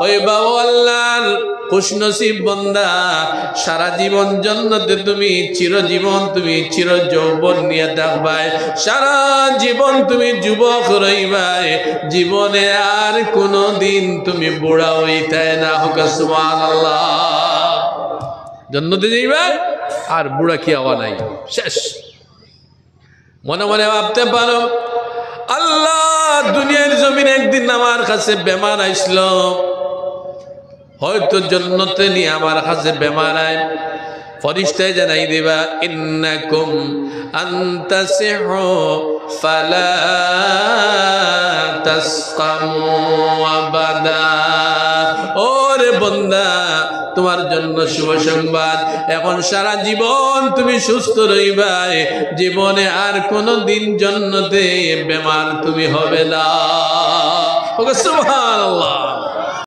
কইবা ও আল্লাহর খুশনসিব বান্দা, সারা জীবন জান্নাতে তুমি চিরজীবন তুমি চির যৌবন নিয়ে থাকবাই, সারা জীবন তুমি যুবক রইবাই, জীবনে আর কোনো দিন তুমি বুড়া হইতে না। হোক সুবহানাল্লাহ। জান্নাতে যাইবা আর বুড়া কি হওয়া নাই, শেষ। মনে মনে ভাবতে পারো, আল্লাহ দুনিয়ার জমিনে একদিন আমার কাছে বেমার আসলো, হয়তো জান্নাতে নিয়ে আমার কাছে বেমার আয়, ফেরেশতায় জানাই দিবা ইন্নাকুম আনতাসিহু ফালা তাসকামু আবাদা। ওরে বান্দা, তোমার জন্য শুভ সংবাদ, এখন সারা জীবন তুমি সুস্থ রইবাই, জীবনে আর কোনো দিন জান্নাতে বেমার তুমি হবে না। সুবহানাল্লাহ।